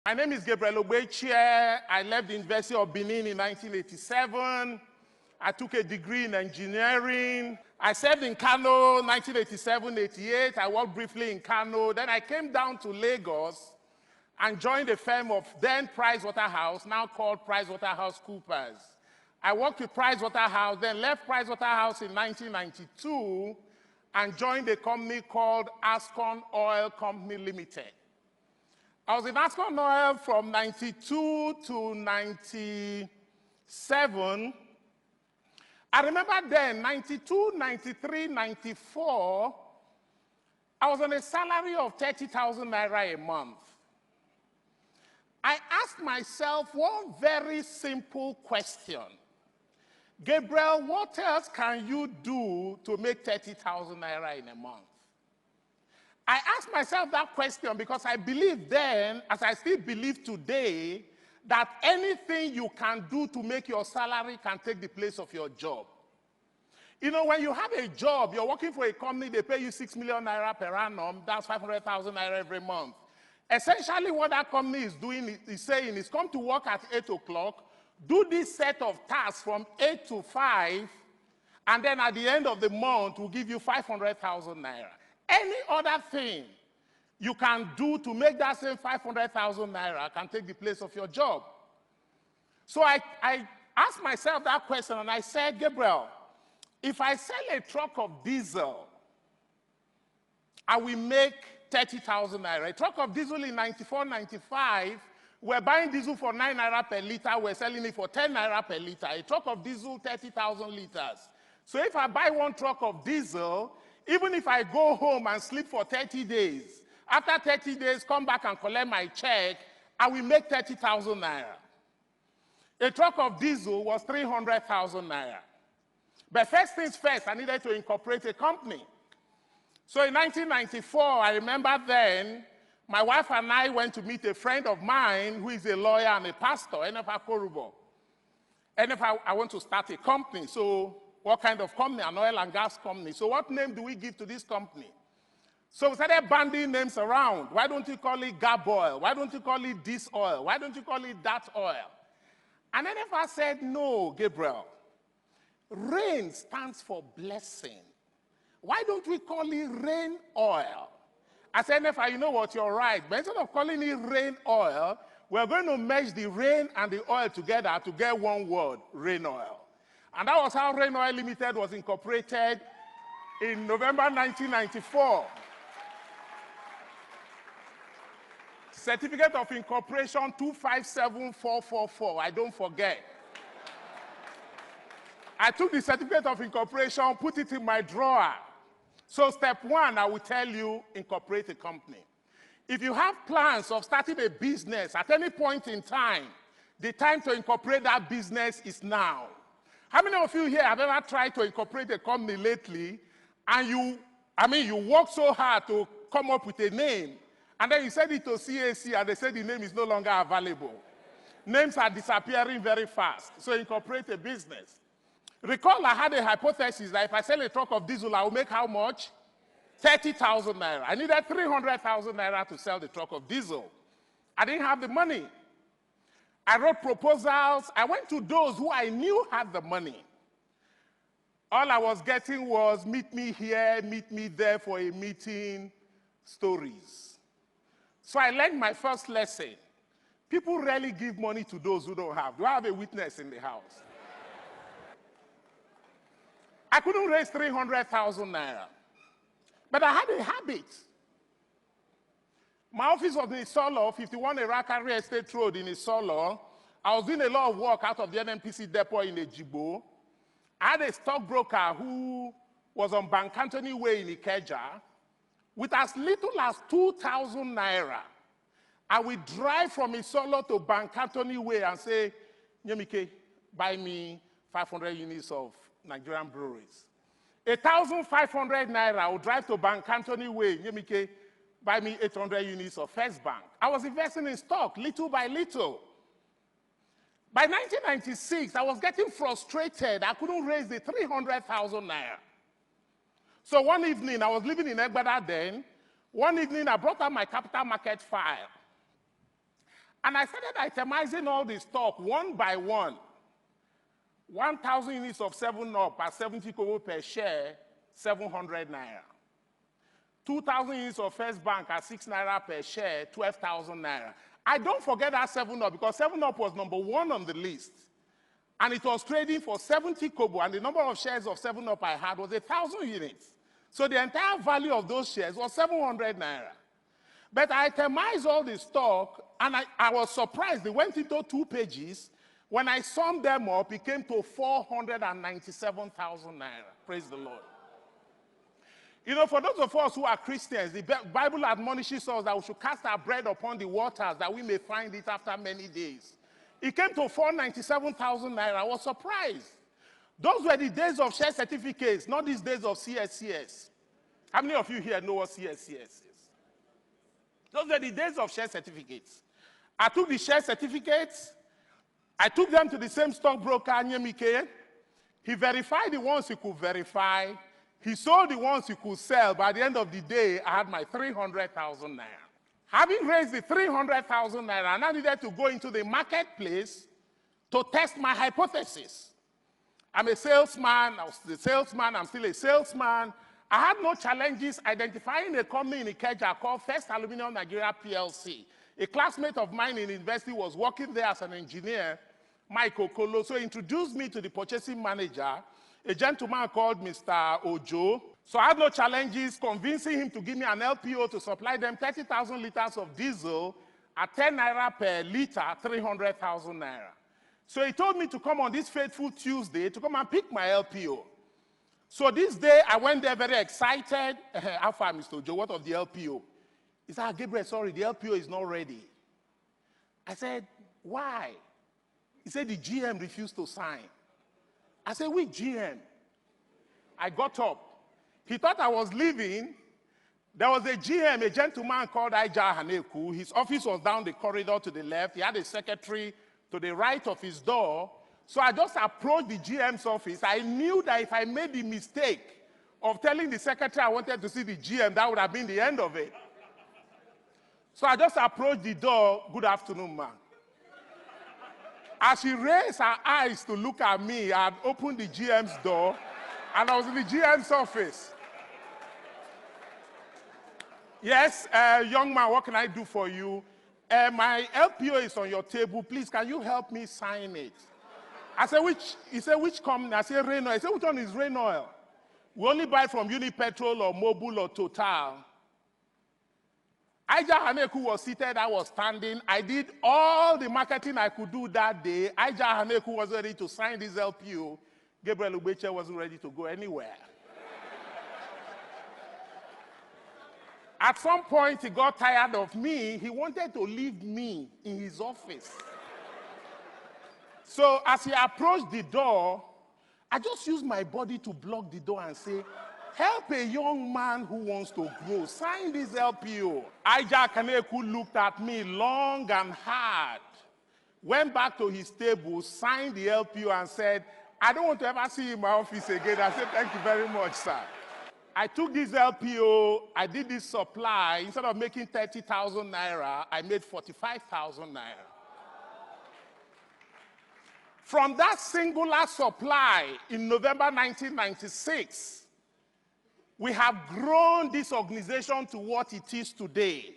My name is Gabriel Ogbechie. I left the University of Benin in 1987. I took a degree in engineering. I served in Kano 1987-88. I worked briefly in Kano. Then I came down to Lagos and joined a firm of then Pricewaterhouse, now called PricewaterhouseCoopers. I worked with Pricewaterhouse, then left Pricewaterhouse in 1992 and joined a company called Ascon Oil Company Limited. I was in Ascon Oil from 92 to 97. I remember then, 92, 93, 94, I was on a salary of 30,000 naira a month. I asked myself one very simple question. Gabriel, what else can you do to make 30,000 naira in a month? I asked myself that question because I believed then, as I still believe today, that anything you can do to make your salary can take the place of your job. You know, when you have a job, you're working for a company, they pay you 6 million naira per annum, that's 500,000 naira every month. Essentially what that company is doing is saying is come to work at 8 o'clock, do this set of tasks from 8 to 5, and then at the end of the month, we'll give you 500,000 naira. Any other thing you can do to make that same 500,000 naira can take the place of your job. So I asked myself that question and I said, Gabriel, if I sell a truck of diesel, I will make 30,000 naira. A truck of diesel in 94, 95, we're buying diesel for 9 naira per liter, we're selling it for 10 naira per liter. A truck of diesel, 30,000 liters. So if I buy one truck of diesel, even if I go home and sleep for 30 days, after 30 days, come back and collect my check, I will make 30,000 naira. A truck of diesel was 300,000 naira. But first things first, I needed to incorporate a company. So in 1994, I remember then, my wife and I went to meet a friend of mine who is a lawyer and a pastor, NFA Korubo. NFA, I want to start a company. So what kind of company? An oil and gas company. So what name do we give to this company? So we started banding names around. Why don't you call it Gab Oil? Why don't you call it this oil? Why don't you call it that oil? And NFA said, no, Gabriel. Rain stands for blessing. Why don't we call it rain oil? I said, NFA, you know what, you're right. But instead of calling it rain oil, we're going to merge the rain and the oil together to get one word, rain oil. And that was how Rain Oil Limited was incorporated in November 1994. Certificate of Incorporation 257444, I don't forget. I took the Certificate of Incorporation, put it in my drawer. So step one, I will tell you, incorporate a company. If you have plans of starting a business at any point in time, the time to incorporate that business is now. How many of you here have ever tried to incorporate a company lately and you worked so hard to come up with a name and then you send it to CAC and they say the name is no longer available? Names are disappearing very fast, so incorporate a business. Recall I had a hypothesis that if I sell a truck of diesel, I will make how much? 30,000 naira. I needed 300,000 naira to sell the truck of diesel. I didn't have the money. I wrote proposals. I went to those who I knew had the money. All I was getting was meet me here, meet me there for a meeting, stories. So I learned my first lesson. People rarely give money to those who don't have. Do I have a witness in the house? I couldn't raise 300,000 naira. But I had a habit. My office was in Isolo, 51 Iraka Real Estate Road in Isolo. I was doing a lot of work out of the NNPC depot in Ejibo. I had a stockbroker who was on Bankantoni Way in Ikeja. With as little as 2,000 naira, I would drive from Isolo to Bankantoni Way and say, Nyemike, buy me 500 units of Nigerian breweries. 1,500 naira, I would drive to Bankantoni Way, Nyemike, buy me 800 units of First Bank. I was investing in stock, little by little. By 1996, I was getting frustrated. I couldn't raise the 300,000 naira. So one evening, I was living in Egbada then. One evening, I brought out my capital market file. And I started itemizing all the stock one by one. 1,000 units of 7-Up at 70 kobo per share, 700 naira. 2,000 units of First Bank at 6 naira per share, 12,000 naira. I don't forget that 7-Up because 7-Up was number 1 on the list. And it was trading for 70 kobo, and the number of shares of 7-Up I had was 1,000 units. So the entire value of those shares was 700 naira. But I itemized all the stock, and I was surprised. They went into 2 pages. When I summed them up, it came to 497,000 naira. Praise the Lord. You know, for those of us who are Christians, the Bible admonishes us that we should cast our bread upon the waters that we may find it after many days. It came to 497,000 naira. I was surprised. Those were the days of share certificates, not these days of CSCS. How many of you here know what CSCS is? Those were the days of share certificates. I took the share certificates. I took them to the same stockbroker, Nyemike. He verified the ones he could verify. He sold the ones he could sell. By the end of the day, I had my 300,000 naira. Having raised the 300,000 naira, I now needed to go into the marketplace to test my hypothesis. I'm a salesman. I was the salesman. I'm still a salesman. I had no challenges identifying a company in Ikeja called First Aluminium Nigeria PLC. A classmate of mine in university was working there as an engineer, Mike Okolo, so he introduced me to the purchasing manager, a gentleman called Mr. Ojo. So I had no challenges convincing him to give me an LPO to supply them 30,000 liters of diesel at 10 naira per liter, 300,000 naira. So he told me to come on this fateful Tuesday to come and pick my LPO. So this day, I went there very excited. How far, Mr. Ojo? What of the LPO? He said, Gabriel, sorry, the LPO is not ready. I said, why? He said, the GM refused to sign. I said, which GM? I got up. He thought I was leaving. There was a GM, a gentleman called Aija Haneku. His office was down the corridor to the left. He had a secretary to the right of his door. So I just approached the GM's office. I knew that if I made the mistake of telling the secretary I wanted to see the GM, that would have been the end of it. So I just approached the door. Good afternoon, ma'am. As she raised her eyes to look at me, I had opened the GM's door, and I was in the GM's office. Yes, young man, what can I do for you? My LPO is on your table. Please, can you help me sign it? I said, he said, which company? I said, Rain Oil. He said, which one is Rain Oil? We only buy from Unipetrol or Mobil or Total. Aija Haneku was seated, I was standing. I did all the marketing I could do that day. Aija Haneku was ready to sign this LPO. Gabriel Ogbechie wasn't ready to go anywhere. At some point, he got tired of me. He wanted to leave me in his office. So as he approached the door, I just used my body to block the door and say, help a young man who wants to grow. Sign this LPO. Aija Haneku looked at me long and hard, went back to his table, signed the LPO and said, I don't want to ever see you in my office again. I said, thank you very much, sir. I took this LPO, I did this supply. Instead of making 30,000 naira, I made 45,000 naira. From that singular supply in November 1996, we have grown this organization to what it is today.